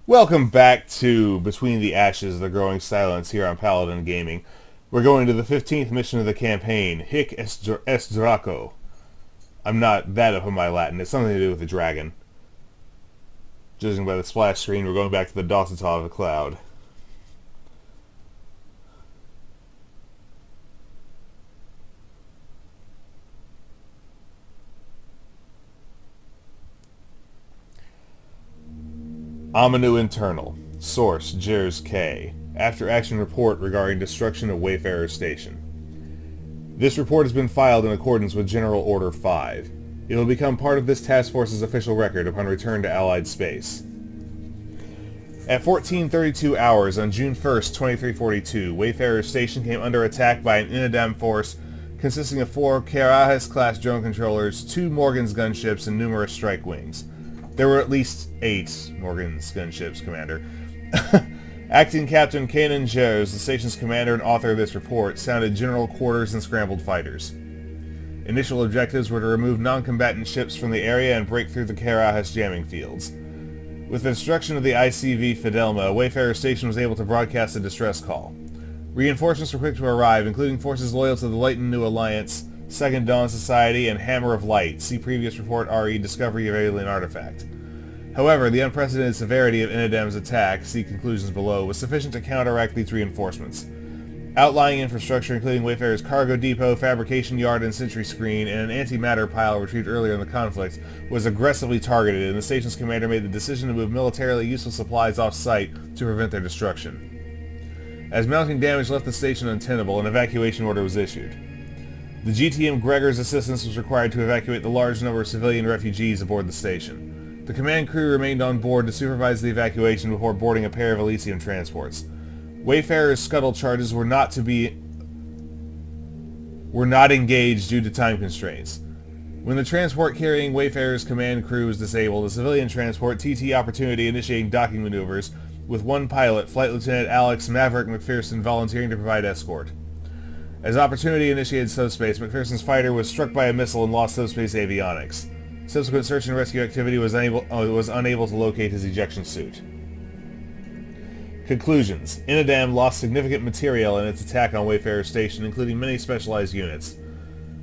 Welcome back to Between the Ashes, the Growing Silence here on Paladin Gaming. We're going to the 15th mission of the campaign, Hic est Draco. I'm not that up on my Latin, it's something to do with the dragon. Judging by the splash screen, we're going back to the Doceitov Cloud. Amanu Internal. Source, Jers K. After action report regarding destruction of Wayfarer Station. This report has been filed in accordance with General Order 5. It will become part of this task force's official record upon return to Allied space. At 14:32 hours on June 1st, 2342, Wayfarer Station came under attack by an INEDAM force consisting of 4 Gallaecia-class drone controllers, 2 Morgan's gunships, and numerous strike wings. There were at least 8 Morgan's gunships, Commander. Acting Captain Kanan Jers, the station's commander and author of this report, sounded general quarters and scrambled fighters. Initial objectives were to remove non-combatant ships from the area and break through the Gallaecia jamming fields. With the destruction of the ICV Fidelma, Wayfarer Station was able to broadcast a distress call. Reinforcements were quick to arrive, including forces loyal to the Lighten New Alliance, Second Dawn Society, and Hammer of Light. See previous report RE Discovery of Alien Artifact. However, the unprecedented severity of INEDAM's attack, see conclusions below, was sufficient to counteract these reinforcements. Outlying infrastructure, including Wayfarer's cargo depot, fabrication yard, and sentry screen, and an antimatter pile retrieved earlier in the conflict, was aggressively targeted, and the station's commander made the decision to move militarily useful supplies off-site to prevent their destruction. As mounting damage left the station untenable, an evacuation order was issued. The GTM Gregor's assistance was required to evacuate the large number of civilian refugees aboard the station. The command crew remained on board to supervise the evacuation before boarding a pair of Elysium transports. Wayfarer's scuttle charges were not engaged due to time constraints. When the transport carrying Wayfarer's command crew was disabled, a civilian transport, TT Opportunity, initiating docking maneuvers, with one pilot, Flight Lieutenant Alex Maverick McPherson, volunteering to provide escort. As Opportunity initiated subspace, McPherson's fighter was struck by a missile and lost subspace avionics. Subsequent search and rescue activity was unable to locate his ejection suit. Conclusions. INEDAM lost significant material in its attack on Wayfarer Station, including many specialized units.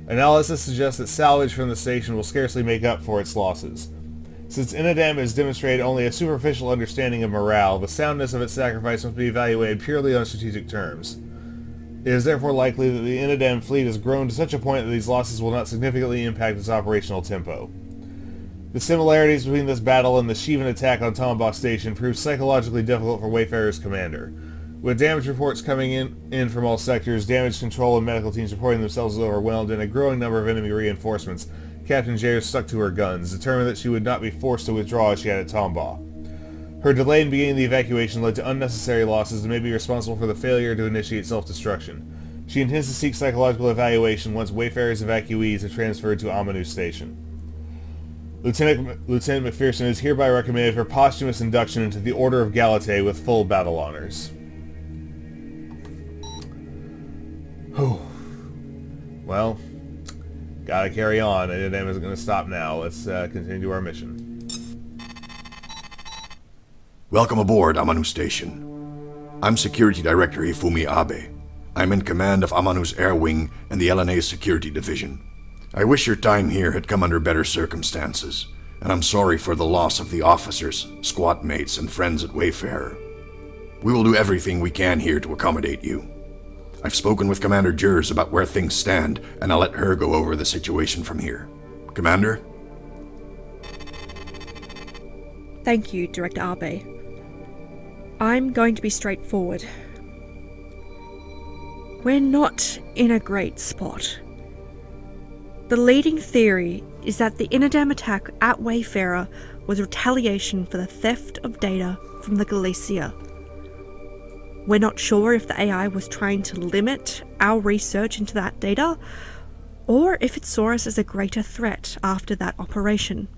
Analysis suggests that salvage from the station will scarcely make up for its losses. Since INEDAM has demonstrated only a superficial understanding of morale, the soundness of its sacrifice must be evaluated purely on strategic terms. It is therefore likely that the INEDAM fleet has grown to such a point that these losses will not significantly impact its operational tempo. The similarities between this battle and the Shivan attack on Tombach Station proved psychologically difficult for Wayfarer's commander. With damage reports coming in from all sectors, damage control and medical teams reporting themselves as overwhelmed, and a growing number of enemy reinforcements, Captain Jers stuck to her guns, determined that she would not be forced to withdraw as she had at Tombach. Her delay in beginning the evacuation led to unnecessary losses and may be responsible for the failure to initiate self-destruction. She intends to seek psychological evaluation once Wayfarer's evacuees are transferred to Amanu Station. Lieutenant McPherson is hereby recommended for posthumous induction into the Order of Gallaecia with full battle honors. Well, gotta carry on. INEDAM isn't going to stop now. Let's continue our mission. Welcome aboard, Amanu Station. I'm Security Director Hifumi Abe. I'm in command of Amanu's Air Wing and the LNA Security Division. I wish your time here had come under better circumstances, and I'm sorry for the loss of the officers, squad mates, and friends at Wayfarer. We will do everything we can here to accommodate you. I've spoken with Commander Jers about where things stand, and I'll let her go over the situation from here. Commander? Thank you, Director Abe. I'm going to be straightforward. We're not in a great spot. The leading theory is that the INEDAM attack at Wayfarer was retaliation for the theft of data from the Gallaecia. We're not sure if the AI was trying to limit our research into that data, or if it saw us as a greater threat after that operation.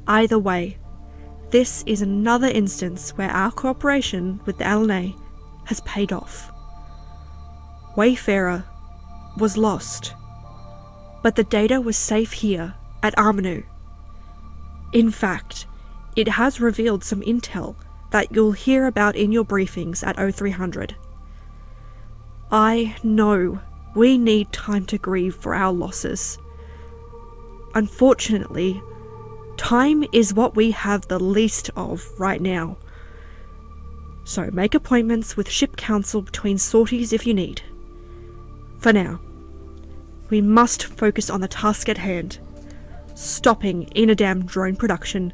Either way, this is another instance where our cooperation with the LNA has paid off. Wayfarer was lost, but the data was safe here at Amanu. In fact, It has revealed some intel that you'll hear about in your briefings at 0300. I know we need time to grieve for our losses. Unfortunately, time is what we have the least of right now. So make appointments with Ship Council between sorties if you need. For now, we must focus on the task at hand, stopping INEDAM drone production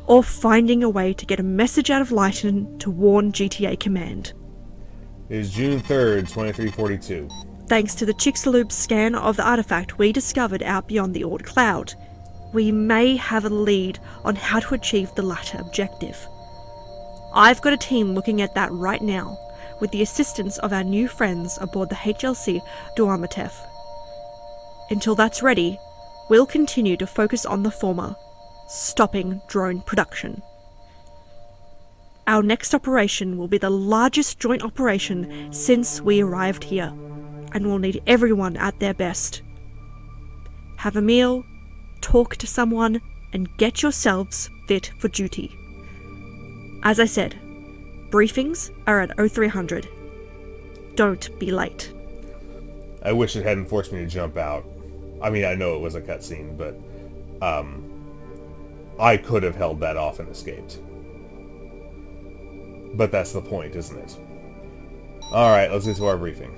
or finding a way to get a message out of Lighton to warn GTA Command. It is June 3rd, 2342. Thanks to the Chicxulub scan of the artifact we discovered out beyond the Ord Cloud, we may have a lead on how to achieve the latter objective. I've got a team looking at that right now, with the assistance of our new friends aboard the HLC Doceitov. Until that's ready, we'll continue to focus on the former, stopping drone production. Our next operation will be the largest joint operation since we arrived here, and we'll need everyone at their best. Have a meal, talk to someone, and get yourselves fit for duty. As I said, briefings are at 0300. Don't be late. I wish it hadn't forced me to jump out. I mean, I know it was a cutscene, but I could have held that off and escaped. But that's the point, isn't it? Alright, let's get to our briefing.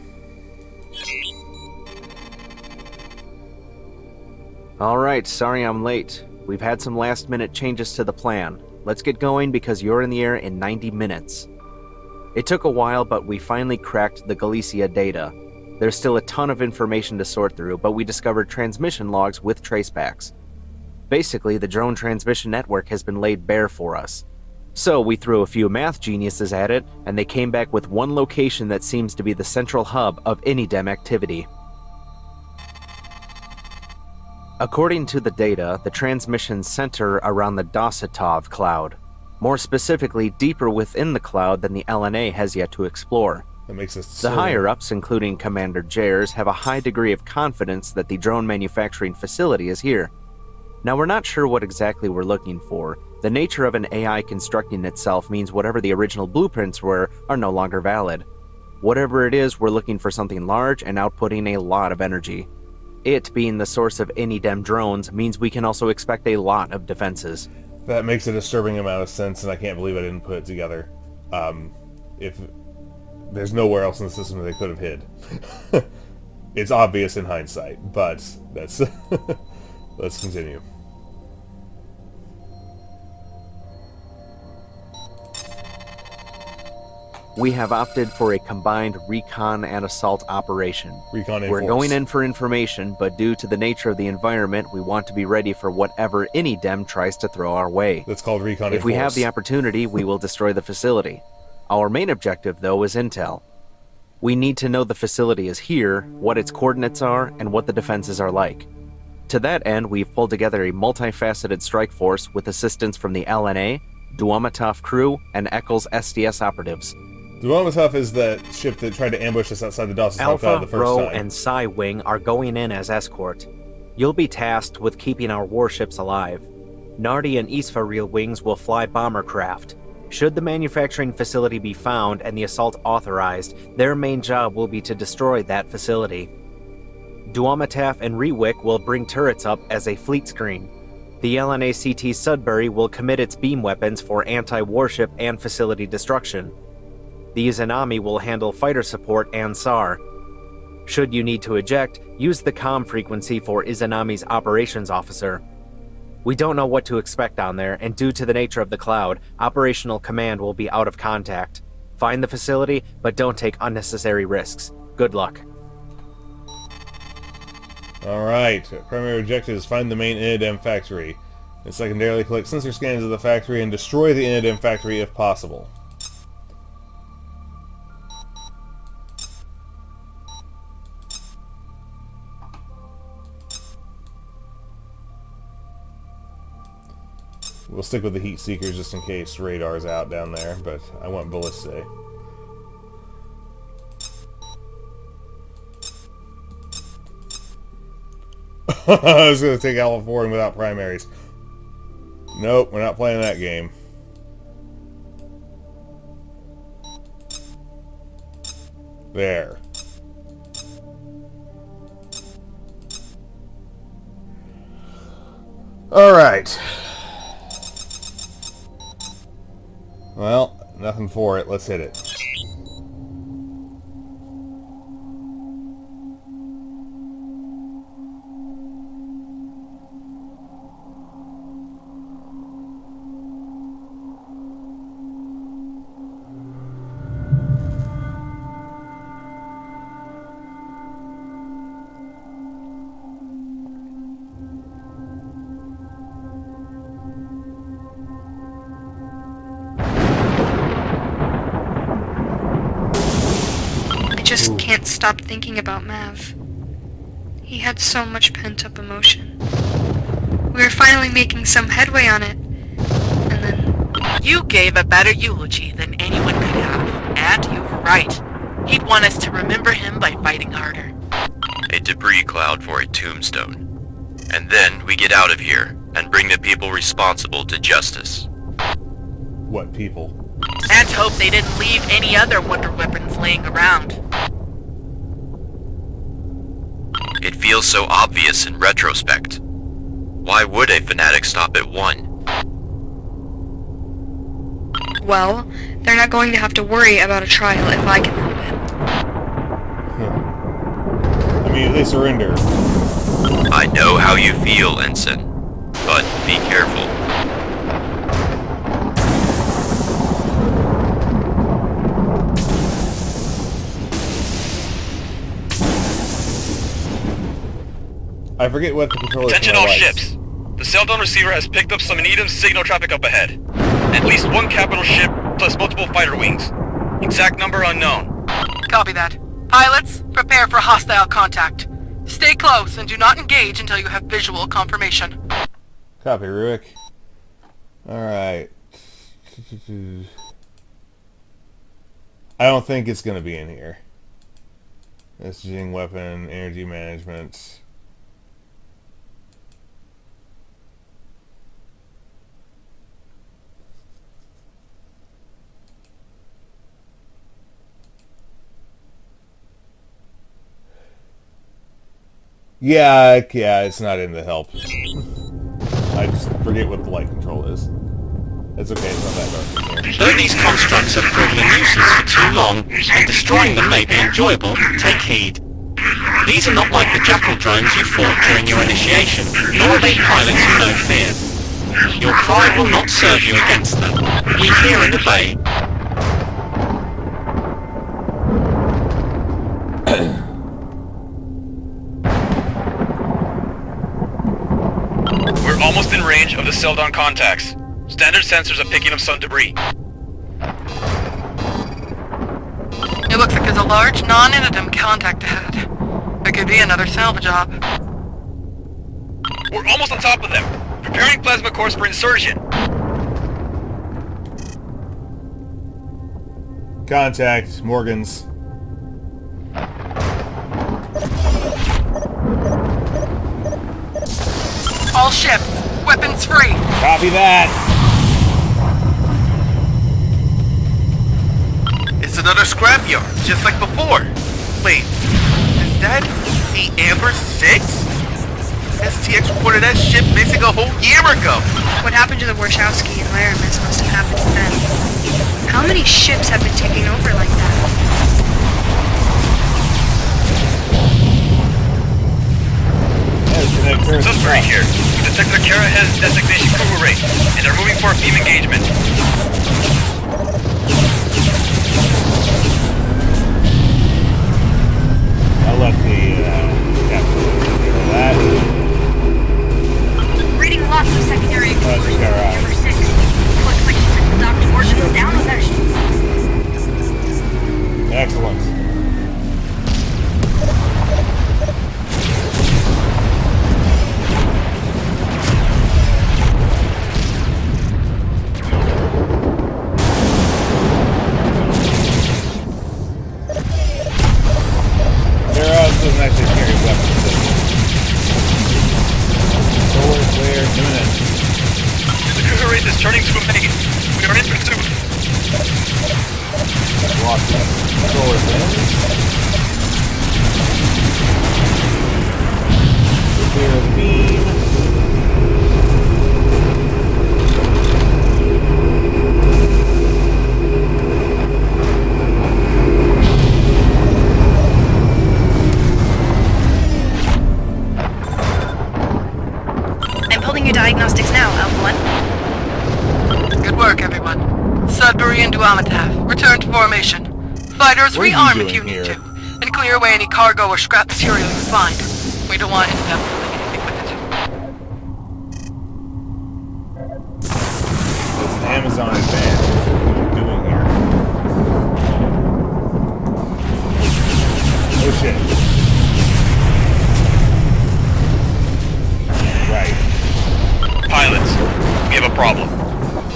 Alright, sorry I'm late. We've had some last-minute changes to the plan. Let's get going because you're in the air in 90 minutes. It took a while, but we finally cracked the Gallaecia data. There's still a ton of information to sort through, but we discovered transmission logs with tracebacks. Basically, the drone transmission network has been laid bare for us. So we threw a few math geniuses at it, and they came back with one location that seems to be the central hub of INEDAM activity. According to the data, the transmissions center around the Doceitov Cloud. More specifically, deeper within the cloud than the LNA has yet to explore. That makes us The higher-ups, including Commander Jers, have a high degree of confidence that the drone manufacturing facility is here. Now, we're not sure what exactly we're looking for. The nature of an AI constructing itself means whatever the original blueprints were are no longer valid. Whatever it is, we're looking for something large and outputting a lot of energy. It being the source of INEDAM drones means we can also expect a lot of defenses. That makes a disturbing amount of sense, and I can't believe I didn't put it together. If there's nowhere else in the system that they could have hid. It's obvious in hindsight, but that's... Let's continue. We have opted for a combined recon and assault operation. Recon-in-force. We're going in for information, but due to the nature of the environment, we want to be ready for whatever INEDAM tries to throw our way. That's called recon-in-force. If we have the opportunity, we will destroy the facility. Our main objective, though, is intel. We need to know the facility is here, what its coordinates are, and what the defenses are like. To that end, we've pulled together a multifaceted strike force with assistance from the LNA, Doceitov crew, and Eccles SDS operatives. Doceitov is that ship that tried to ambush us outside the Doceitov Cloud the Alpha, first Rho, time. and Psi Wing are going in as escort. You'll be tasked with keeping our warships alive. Nardi and Isfaril wings will fly bomber craft. Should the manufacturing facility be found and the assault authorized, their main job will be to destroy that facility. Doceitov and Rewick will bring turrets up as a fleet screen. The LNACT Sudbury will commit its beam weapons for anti-warship and facility destruction. The Izanami will handle fighter support and SAR. Should you need to eject, use the comm frequency for Izanami's operations officer. We don't know what to expect down there, and due to the nature of the cloud, operational command will be out of contact. Find the facility, but don't take unnecessary risks. Good luck. Alright, primary objective is find the main INEDAM factory, and secondarily collect sensor scans of the factory and destroy the INEDAM factory if possible. We'll stick with the heat seekers just in case radar's out down there, but I want ballistae. I was going to take Alpha 4 without primaries. Nope, we're not playing that game. There. Alright. Well, nothing for it. Let's hit it. I just can't stop thinking about Mav. He had so much pent-up emotion. We were finally making some headway on it, and then... You gave a better eulogy than anyone could have, and you were right. He'd want us to remember him by fighting harder. A debris cloud for a tombstone. And then we get out of here and bring the people responsible to justice. What people? And hope they didn't leave any other wonder weapons laying around. It feels so obvious in retrospect. Why would a fanatic stop at one? Well, they're not going to have to worry about a trial if I can help it. Immediately surrender. I know how you feel, Ensign, but be careful. I forget what the controller is. Attention all ships! The Seldon receiver has picked up some INEDAM signal traffic up ahead. At least one capital ship, plus multiple fighter wings. Exact number unknown. Copy that. Pilots, prepare for hostile contact. Stay close and do not engage until you have visual confirmation. Copy, Ruick. Alright. I don't think it's going to be in here. Messaging, weapon, energy management. Yeah, it's not in the help. I just forget what the light control is. It's okay, it's not that dark in here. Though these constructs have proven a nuisance for too long, and destroying them may be enjoyable, take heed. These are not like the Jackal drones you fought during your initiation, nor are they pilots who know fear. Your pride will not serve you against them. We hear and obey. We're almost in range of the Seldon contacts. Standard sensors are picking up some debris. It looks like there's a large non-INEDAM contact ahead. There could be another salvage job. We're almost on top of them. Preparing plasma cores for insertion. Contact, Morgans. All ships, weapons free. Copy that. It's another scrapyard, just like before. Wait, is that the Amber 6? STX reported that ship missing a whole year ago. What happened to the Warshawski and Laramie must have happened then. How many ships have been taken over like that? Suspect here. We detected a Kara has designation crew array, and they're moving for a beam engagement. I'll let the captain handle that. Reading lots of secondary explosions That's alright. Number 6. Looks like she's been docked forces down with her. Excellent. lock the controllers in. Clear the beam. I'm pulling your diagnostics now, Alpha 1. Good work, everyone. Sudbury and Doceitov, return to formation. Fighters, What are you rearm doing if you here? need to, and clear away any cargo or scrap material you find. We don't want INEDAM doing anything with it. It's an Amazon Advance. What are you doing here? Oh shit. Right. Pilots, we have a problem.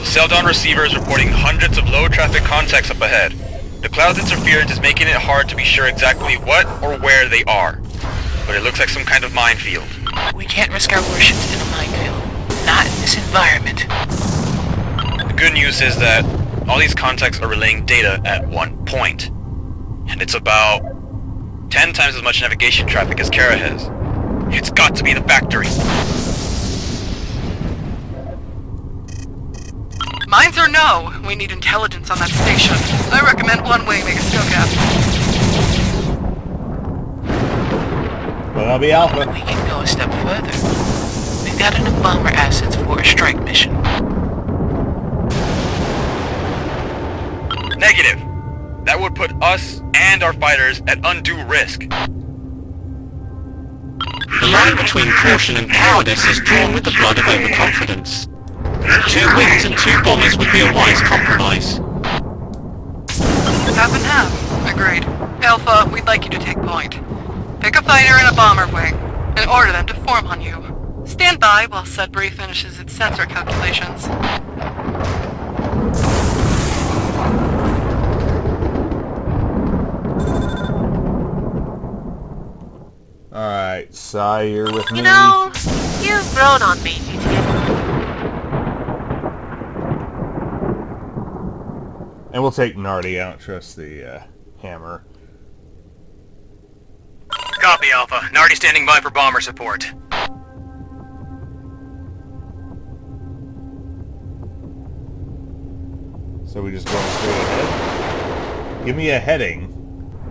Cell-down receiver is reporting hundreds of low-traffic contacts up ahead. The cloud's interference is making it hard to be sure exactly what or where they are. But it looks like some kind of minefield. We can't risk our warships in a minefield. Not in this environment. The good news is that all these contacts are relaying data at one point. And it's about 10 times as much navigation traffic as Kara has. It's got to be the factory. Mines or no, we need intelligence on that station. I recommend one-way make a scope gap. Well, that'll be Alpha. We can go a step further. We've got enough bomber assets for a strike mission. Negative. That would put us and our fighters at undue risk. The line between caution and cowardice is drawn with the blood of overconfidence. 2 wings and 2 bombers would be a wise compromise. Half and half. Agreed. Alpha, we'd like you to take point. Pick a fighter and a bomber wing, and order them to form on you. Stand by while Sudbury finishes its sensor calculations. Alright, Sai, you're with me. You know, you've grown on me. And we'll take Nardi. I don't trust the hammer. Copy, Alpha. Nardi standing by for bomber support. So we just going straight ahead? Give me a heading.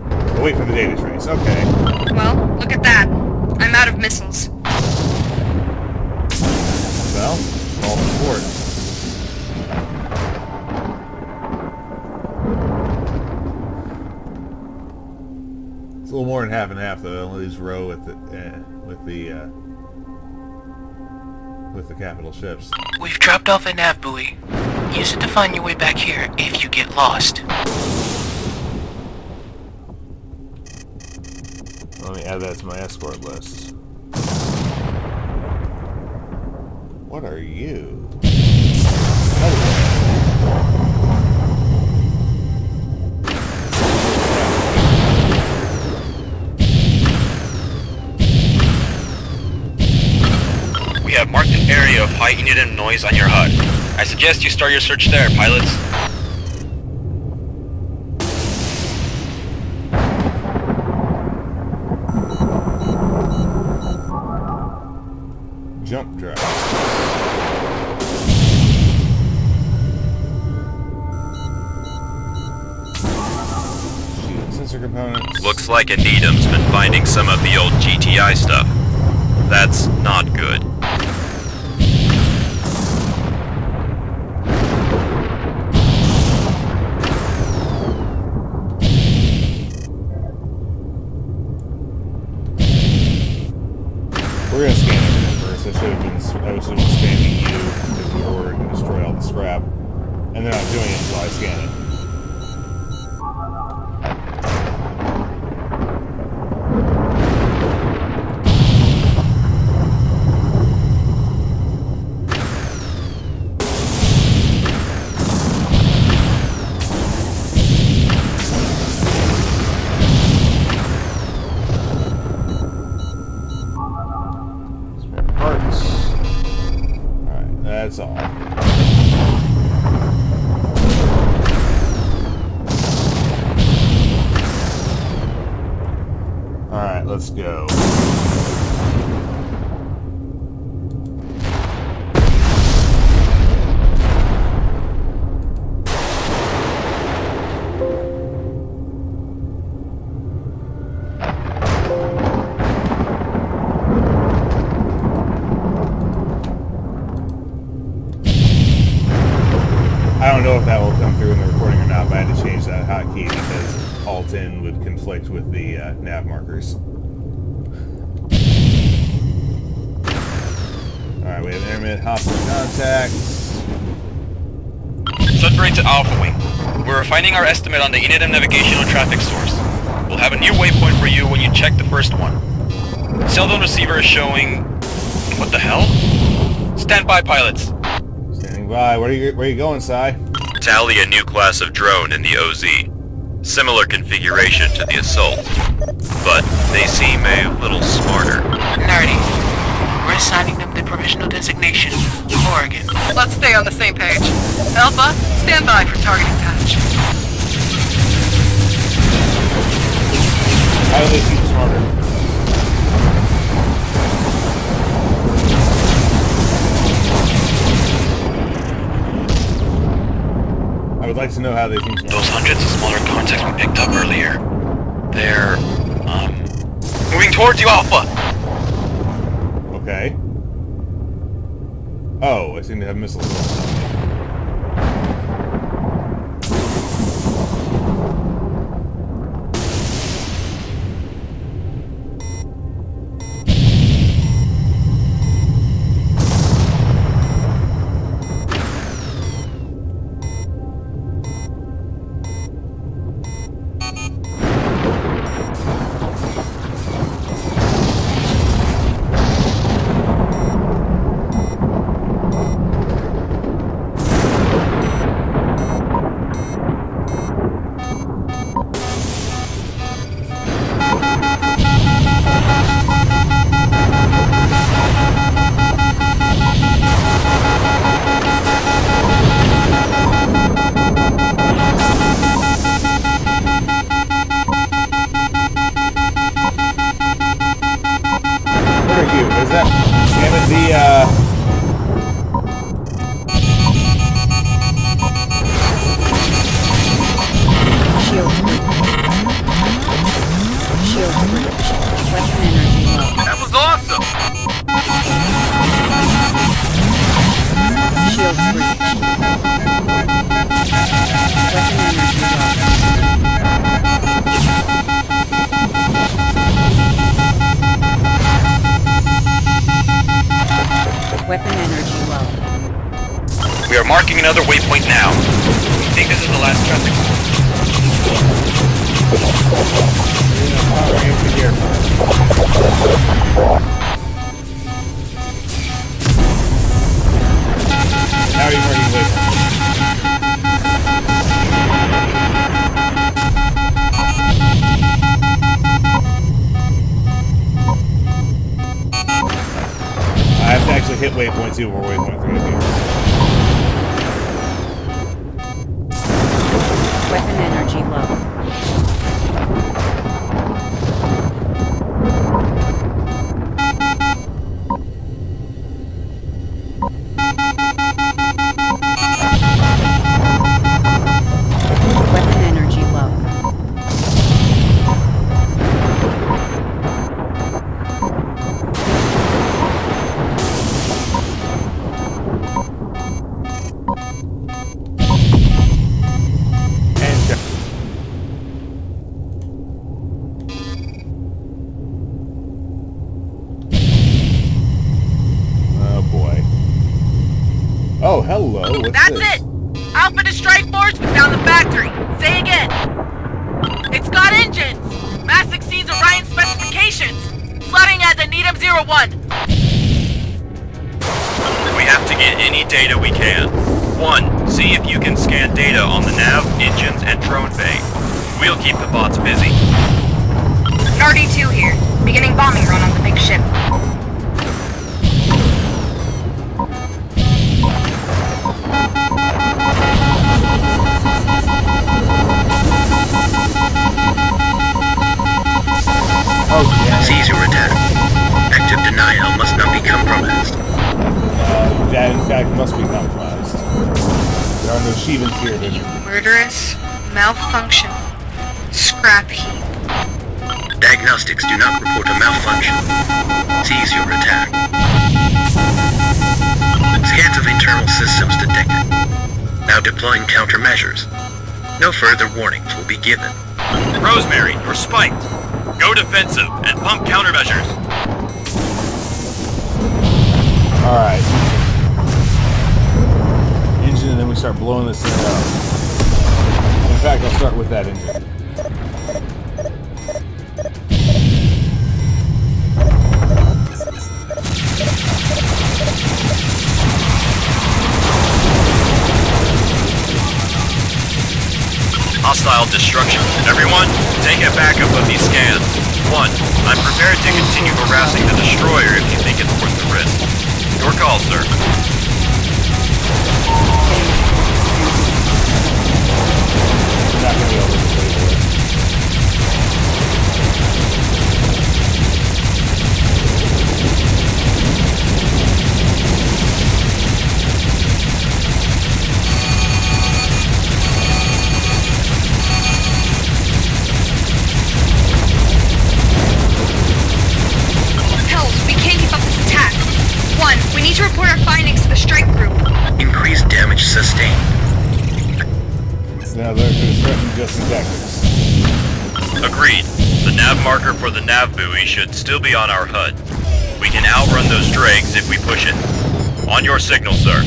Oh, wait for the data trace. Okay. Well, look at that. I'm out of missiles. Well, all support. It's a little more than half and half, though. Only these row with the capital ships. We've dropped off a nav buoy. Use it to find your way back here if you get lost. Let me add that to my escort list. What are you? We have marked an area of high INEDAM noise on your HUD. I suggest you start your search there, pilots. Jump drive. Sensor components. Looks like INEDAM's been finding some of the old GTI stuff. That's not good. We're gonna scan everything first. I should have been scanning you because we were ordered to destroy all the scrap. And they're not doing it until I scan it. That's all. let's go. I don't know if that will come through in the recording or not, but I had to change that hotkey because Alt-in would conflict with the nav markers. Alright, we have intermittent hostile contacts. Sudbury to Alpha Wing. We're refining our estimate on the INEDAM navigational traffic source. We'll have a new waypoint for you when you check the first one. Cell phone receiver is showing... What the hell? Stand by, pilots. Standing by. Where are you going, Sai? Tally a new class of drone in the OZ. Similar configuration to the Assault, but they seem a little smarter. Nerdy. We're assigning them the provisional designation, Oregon. Let's stay on the same page. Alpha, stand by for targeting patch. How do they seem smarter? I would like to know how they think. Those hundreds of smaller contacts we picked up earlier. They're, moving towards you, Alpha! Okay. Oh, I seem to have missiles. That was awesome! Shields breached. Weapon energy low. We are marking another waypoint now. We think this is the last traffic. How are you working with? I have to actually hit waypoint 2 before waypoint 3 appears. Weapon energy low. Weapon energy low. Oh boy. Oh, hello. What's That's this? it! Alpha to Strike Force, we found the factory. Say again. It's got engines. Mass exceeds Orion's specifications. Slotting as INEDAM 01. We have to get any data we can. 1. See if you can scan data on the nav, engines, and drone bay. We'll keep the bots busy. Nardi 2 here. Beginning bombing run on the big ship. Oh, yeah. See must be compromised. There are no achievements here, but... Murderous malfunction. Scrap heap. Diagnostics do not report a malfunction. Cease your attack. Scans of internal systems detected. Now deploying countermeasures. No further warnings will be given. Rosemary, you're spiked. Go defensive and pump countermeasures. Alright. Engine, and then we start blowing this thing up. In fact, I'll start with that engine. Hostile destruction. Everyone, take a backup of these scans. 1. I'm prepared to continue harassing the destroyer if you think it's worth the risk. Your call, sir. We're not going to be able to disable it. Hells, we can't keep up this attack. 1. We need to report our findings to the strike group. Increased damage sustained. Now they're threatening just objectives. Agreed. The nav marker for the nav buoy should still be on our HUD. We can outrun those dregs if we push it. On your signal, sir.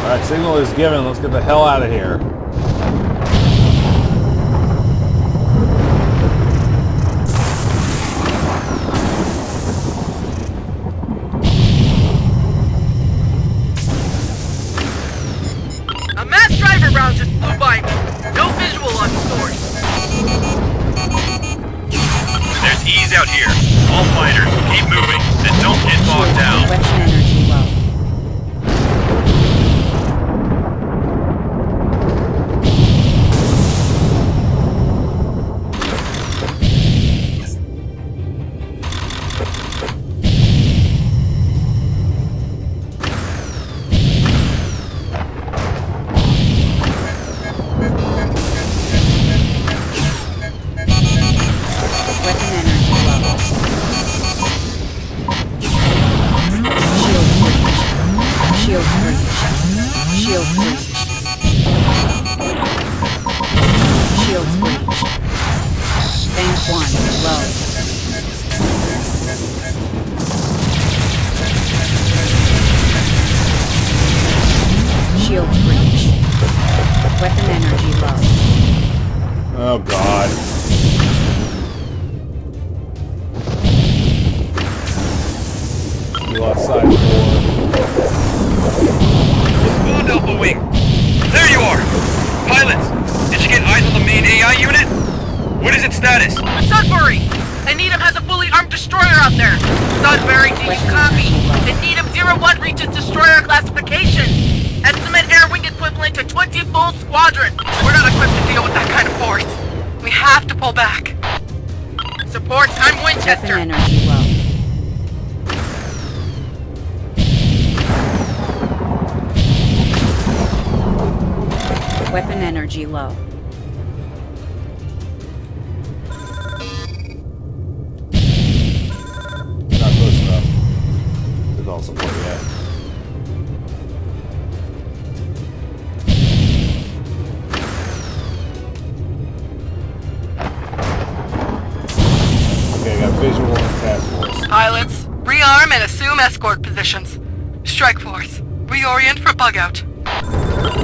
Alright, signal is given. Let's get the hell out of here. A mass driver round just flew by me. No visual on source. There's ease out here. All fighters, keep moving, and don't get bogged down. Weapon energy low. Weapon energy low. Shield breach. Shield breach. Shield breach. Bank 1 low. Shield breach. Weapon energy low. Oh god. We lost side 4. Moon Alpha Wing! There you are! Pilots, did you get eyes on the main AI unit? What is its status? Sudbury! INEDAM has a fully armed destroyer out there. Sudbury, do you copy? INEDAM 01 reaches destroyer classification. Estimate air wing equivalent to 20 full squadrons. We're not equipped to deal with that kind of force. We have to pull back. Support, I'm Winchester. Weapon energy low. Weapon energy low. Not close enough. With all support yet. Okay, got visual and task force. Pilots, rearm and assume escort positions. Strike force, reorient for bug out.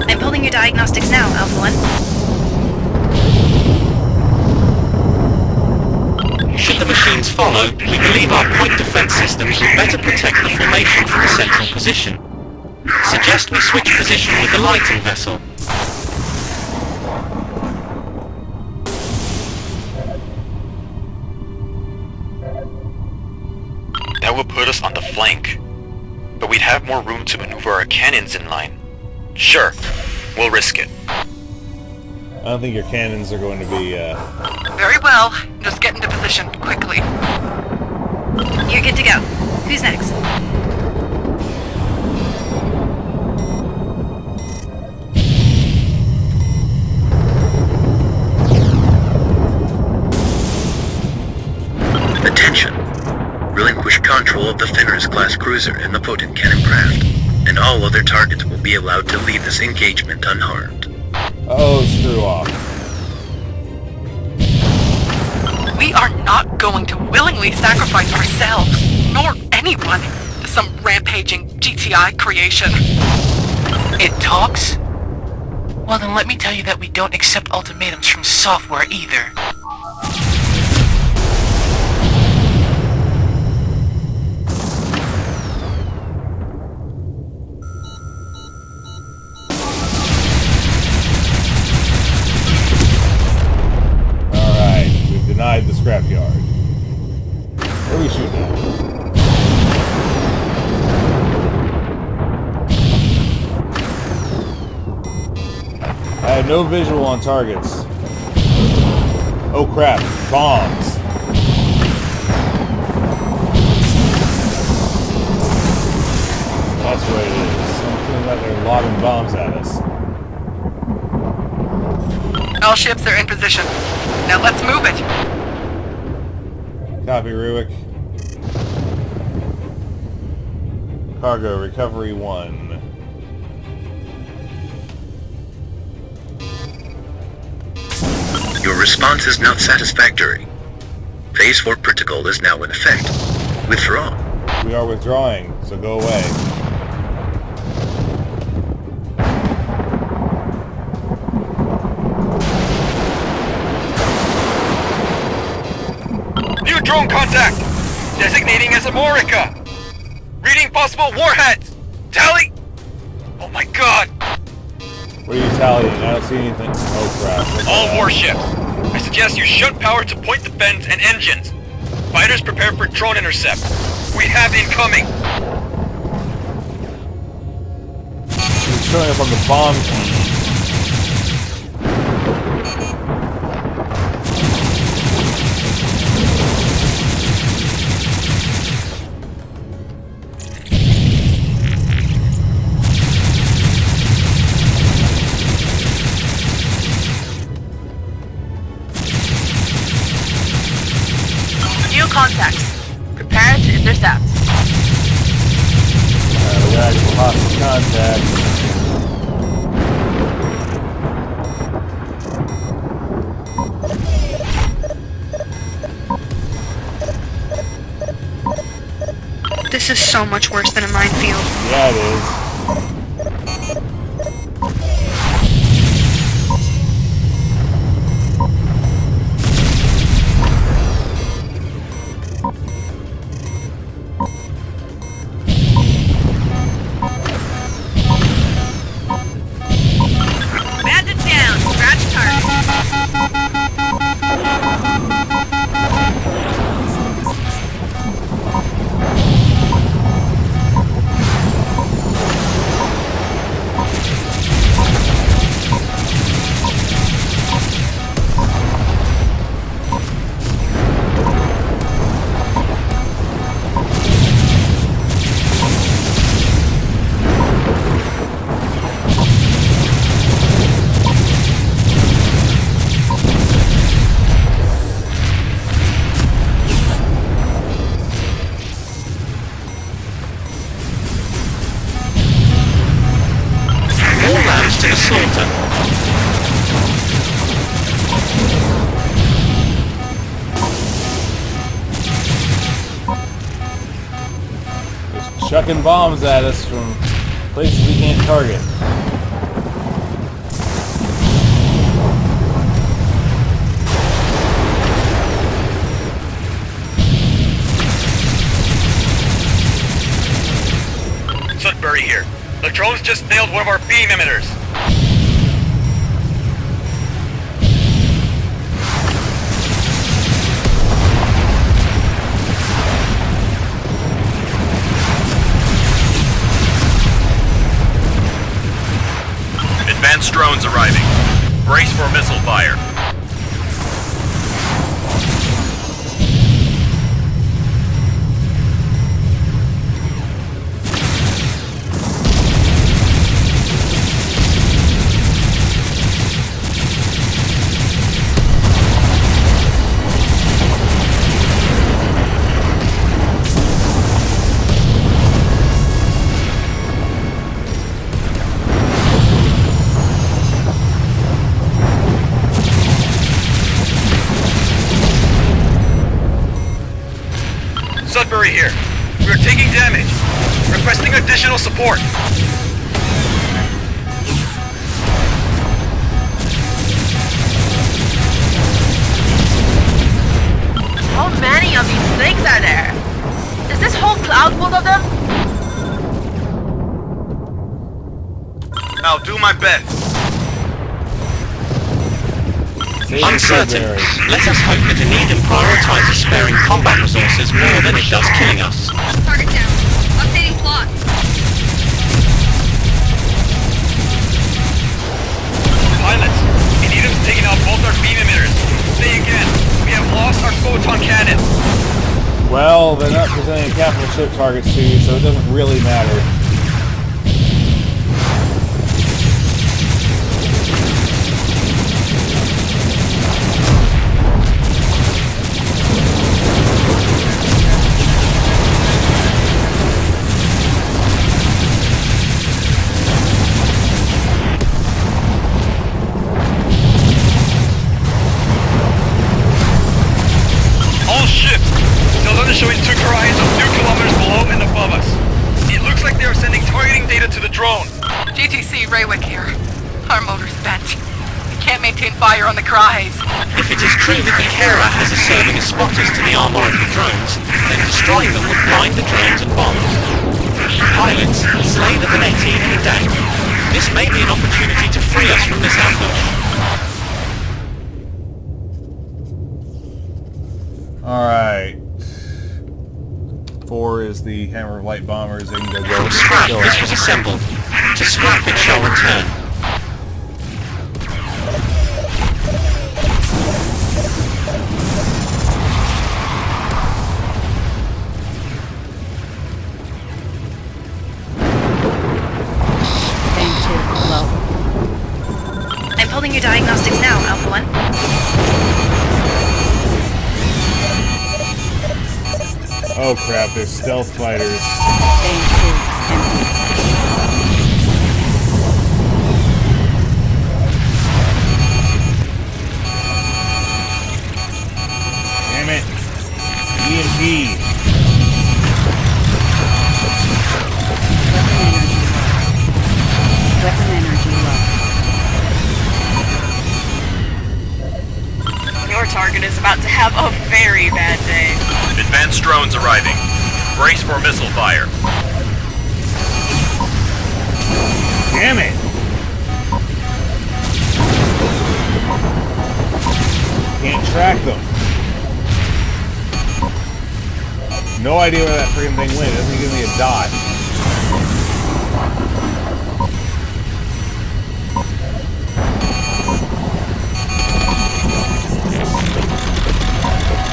I'm pulling your diagnostics now, Alpha 1. Should the machines follow, we believe our point defense systems will better protect the formation from the central position. Suggest we switch position with the lighting vessel. That would put us on the flank. But we'd have more room to maneuver our cannons in line. Sure, we'll risk it. I don't think your cannons are going to be, Very well. Just get into position, quickly. You're good to go. Who's next? cruiser and the potent cannon craft, and all other targets will be allowed to leave this engagement unharmed. Oh, screw off. We are not going to willingly sacrifice ourselves, nor anyone, to some rampaging GTI creation. It talks? Well then let me tell you that we don't accept ultimatums from software either. Alright, we've denied the scrapyard. Where are we shooting at? I had no visual on targets. Oh crap, bombs. That's what it is. I'm feeling like they're lobbing bombs at us. All ships are in position. Now let's move it. Copy, Ruick. Cargo, recovery 1. Your response is not satisfactory. Phase 4 protocol is now in effect. Withdraw. We are withdrawing, so go away. New drone contact! Designating as Amorica! Reading possible warheads! Tally! Oh my god! What are you tallying? I don't see anything. Oh crap. What's All that? warships! I suggest you shut power to point defense and engines. Fighters prepare for drone intercept. We have incoming! It's showing up on the bomb key. Contacts. Prepare to intercept. We got actual hostile contact. This is so much worse than a minefield. Yeah, it is. Chucking bombs at us from places we can't target. Sudbury here. The drones just nailed one of our beam emitters. Advanced drones arriving. Brace for missile fire. Salisbury here. We are taking damage. Requesting additional support. How many of these things are there? Is this whole cloud full of them? I'll do my best. Uncertain. Let us hope that INEDAM prioritizes sparing combat resources more than it does killing us. Target down. Updating plot. Pilots, INEDAM's taking out both our beam emitters. Say again, we have lost our photon cannon. Well, they're not presenting capital ship targets to you, so it doesn't really matter. Showing 2 horizons of 2 kilometers below and above us. It looks like they are sending targeting data to the drone. GTC Raywick here. Our motor's bent. We can't maintain fire on the cries. If it is true that the Kara has a serving as spotters to the armor of the drones, then destroying them would blind the drones and bombers. Pilots, slay the Veneti any day. This may be an opportunity to free us from this ambush. Alright. 4 is the Hammer of Light Bombers. They can go From scrap, this was assembled. To scrap, it shall return. Low. I'm pulling your diagnostics now, Alpha 1. Oh crap, they're stealth fighters. Damn it. EMP. Weapon energy low. Your target is about to have a very bad day. Advanced drones arriving. Brace for missile fire. Damn it! Can't track them. No idea where that freaking thing went. It doesn't give me a dot.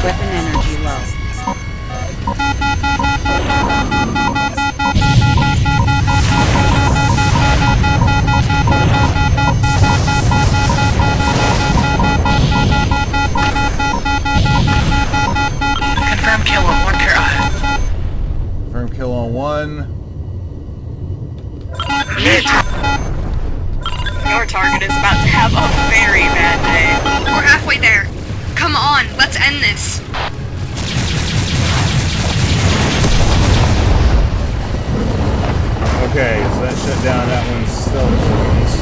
Weapon energy low. Confirm kill on 1 Kara. Confirm kill on 1. Your target is about to have a very bad day. We're halfway there. Come on, let's end this. Okay, so that shut down that one's stealth drones.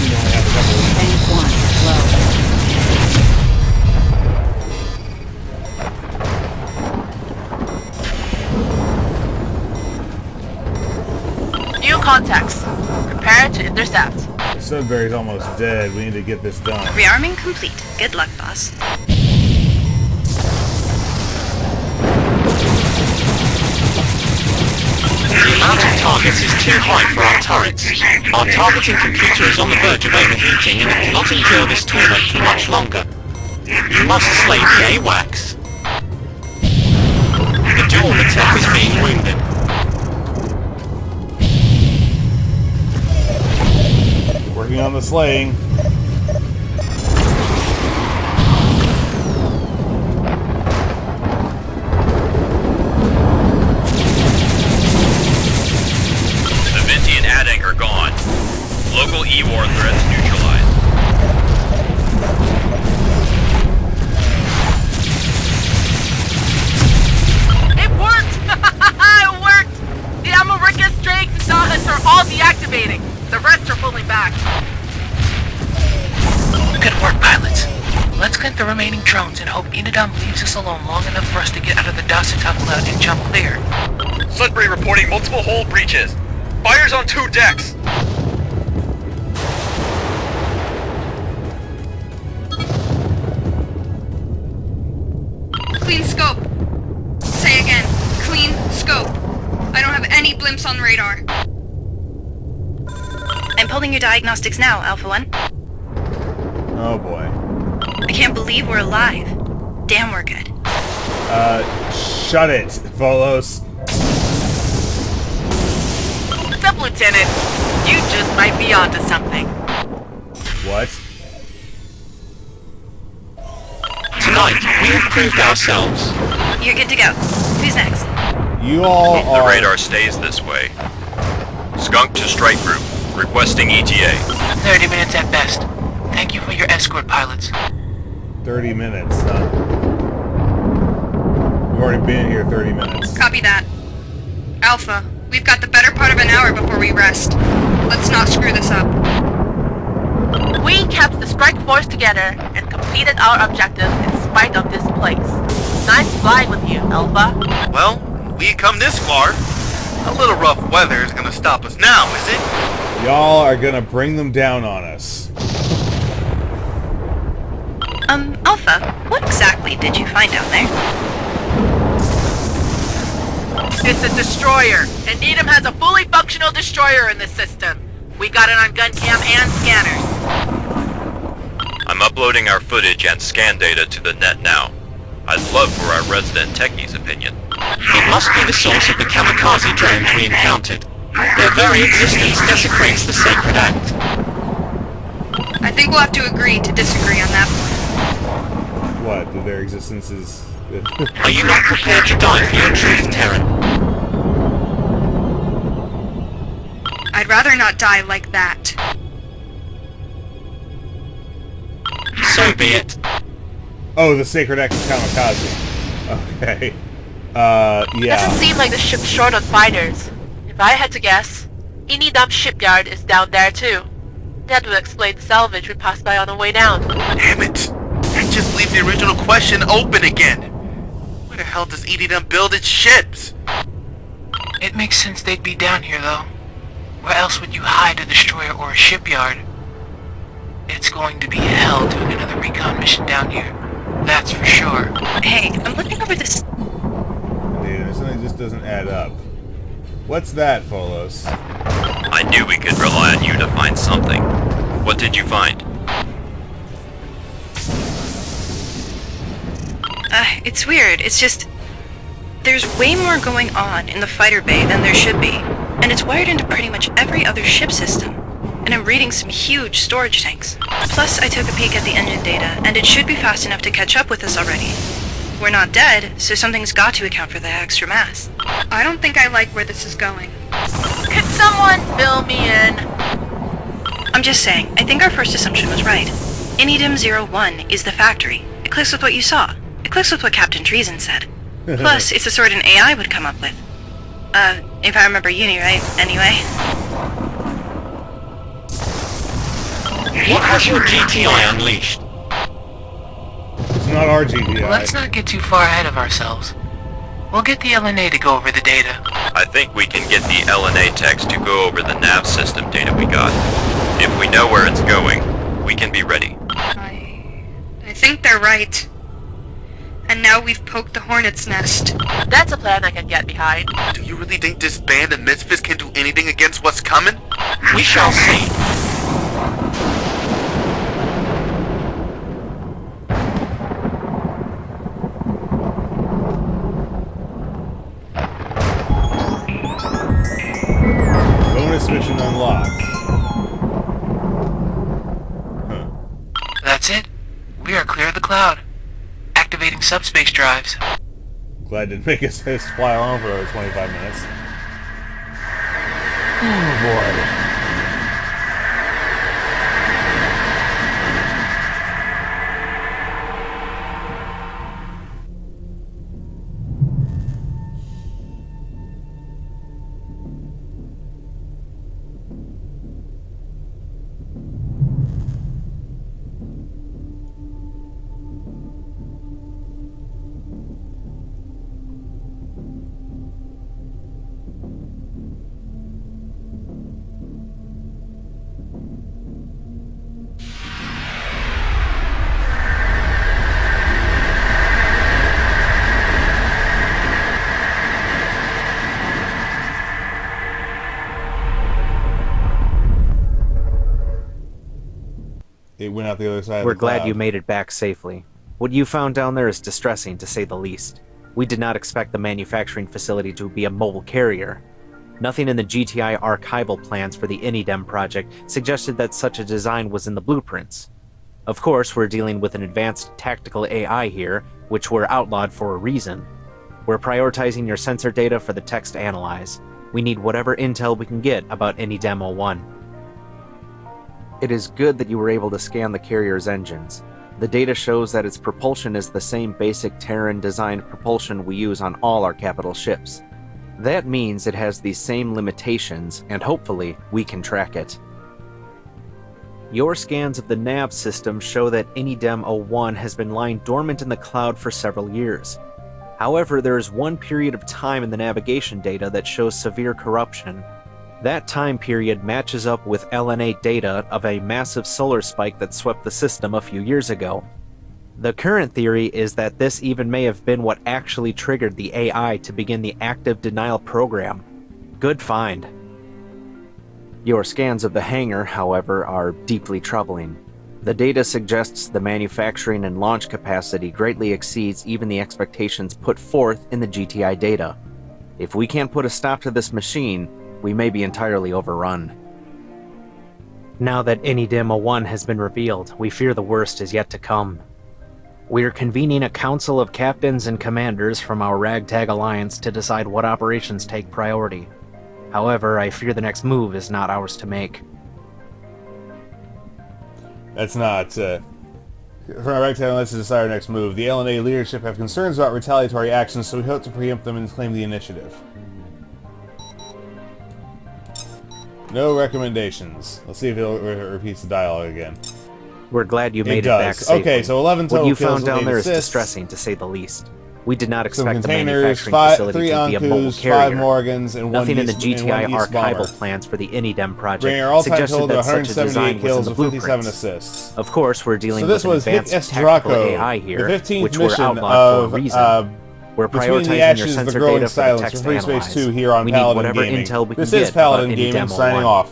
You only have a couple of Tank 1, low. New contacts. Prepare to intercept. Sudbury's almost dead. We need to get this done. Rearming complete. Good luck, boss. The amount of targets is too high for our turrets. Our targeting computer is on the verge of overheating and it cannot endure this torment for much longer. You must slay the AWACS. The dual Matec is being wounded. Working on the slaying. The Vinti and Adank are gone. Local E-War threats neutralized. the remaining drones and hope INEDAM leaves us alone long enough for us to get out of the Doceitov Cloud and jump clear. Sudbury reporting multiple hull breaches. Fires on 2 decks. Clean scope. Say again. Clean scope. I don't have any blimps on radar. I'm pulling your diagnostics now, Alpha 1. Oh boy. I can't believe we're alive. Damn, we're good. Shut it, Volos. What's up, Lieutenant? You just might be onto something. What? Tonight, we have proved ourselves. You're good to go. Who's next? You all The are... radar stays this way. Skunk to strike group. Requesting ETA. 30 minutes at best. Thank you for your escort pilots. 30 minutes, huh? We've already been here 30 minutes. Copy that. Alpha, we've got the better part of an hour before we rest. Let's not screw this up. We kept the strike force together and completed our objective in spite of this place. Nice flying with you, Alpha. Well, we come this far. A little rough weather is gonna stop us now, is it? Y'all are gonna bring them down on us. Alpha, what exactly did you find down there? It's a destroyer, and INEDAM has a fully functional destroyer in the system. We got it on gun cam and scanners. I'm uploading our footage and scan data to the net now. I'd love for our resident techie's opinion. It must be the source of the kamikaze drones we encountered. Their very existence desecrates the sacred act. I think we'll have to agree to disagree on that point. What? That their existence is... Are you not prepared to die for your truth, Terran? I'd rather not die like that. So be it. Oh, the Sacred Act of Kamikaze. Okay. Yeah. Doesn't seem like the ship's short on fighters. If I had to guess, INEDAM shipyard is down there too. That would explain the salvage we passed by on the way down. Damn it! That just leaves the original question open again. Where the hell does INEDAM build its ships? It makes sense they'd be down here, though. Where else would you hide a destroyer or a shipyard? It's going to be hell doing another recon mission down here. That's for sure. Hey, I'm looking over this... Dude, something just doesn't add up. What's that, Folos? I knew we could rely on you to find something. What did you find? It's weird. It's just... There's way more going on in the fighter bay than there should be. And it's wired into pretty much every other ship system. And I'm reading some huge storage tanks. Plus, I took a peek at the engine data, and it should be fast enough to catch up with us already. We're not dead, so something's got to account for the extra mass. I don't think I like where this is going. Could someone fill me in? I'm just saying, I think our first assumption was right. INEDAM 01 is the factory. It clicks with what you saw. It clicks with what Captain Treason said. Plus, it's the sort an AI would come up with. If I remember Uni right, anyway. What has your GTI unleashed? It's not our GTI. Let's not get too far ahead of ourselves. We'll get the LNA to go over the data. I think we can get the LNA techs to go over the nav system data we got. If we know where it's going, we can be ready. I think they're right. And now we've poked the hornet's nest. That's a plan I can get behind. Do you really think this band of misfits can do anything against what's coming? We shall see. Bonus mission unlocked. That's it. We are clear of the cloud. Activating subspace drives. Glad didn't make us fly along for over 25 minutes. Oh boy. it went out the other side We're of the glad cloud. you made it back safely. What you found down there is distressing, to say the least. We did not expect the manufacturing facility to be a mobile carrier. Nothing in the GTI archival plans for the INEDAM project suggested that such a design was in the blueprints. Of course, we're dealing with an advanced tactical AI here, which were outlawed for a reason. We're prioritizing your sensor data for the text analyze. We need whatever intel we can get about INEDAM 01. It is good that you were able to scan the carrier's engines. The data shows that its propulsion is the same basic Terran-designed propulsion we use on all our capital ships. That means it has these same limitations, and hopefully, we can track it. Your scans of the nav system show that INEDAM 01 has been lying dormant in the cloud for several years. However, there is one period of time in the navigation data that shows severe corruption. That time period matches up with LNA data of a massive solar spike that swept the system a few years ago. The current theory is that this even may have been what actually triggered the AI to begin the active denial program. Good find. Your scans of the hangar, however, are deeply troubling. The data suggests the manufacturing and launch capacity greatly exceeds even the expectations put forth in the GTI data. If we can't put a stop to this machine, we may be entirely overrun. Now that INEDAM 01 has been revealed, we fear the worst is yet to come. We are convening a council of captains and commanders from our ragtag alliance to decide what operations take priority. However, I fear the next move is not ours to make. That's not, from our rectangle, let's decide our next move. The LNA leadership have concerns about retaliatory actions, so we hope to preempt them and claim the initiative. No recommendations. Let's see if it repeats the dialogue again. We're glad you made it does. back safely. Okay, so 11 total What you kills found down with there is assists. distressing, to say the least. We did not Some expect the containers, manufacturing facility 3 to be a mobile Ankus, 5 carrier. Morgans, and Nothing one in the East, GTI and one East bomber. archival plans for the INEDAM project Bringing our all-time suggested total to that such a 178 design was in kills the with 57 blueprints. assists. Of course, we're dealing So this with an was advanced S. tactical Draco, AI the here, 15th which were mission outlawed of, for a reason. We're Between the prioritizing Ashes your of the sensor Growing data for the Silence text for Freespace analyze. 2 here on We need Paladin whatever Gaming. intel we can This get is Paladin about Gaming INEDAM signing 01. off.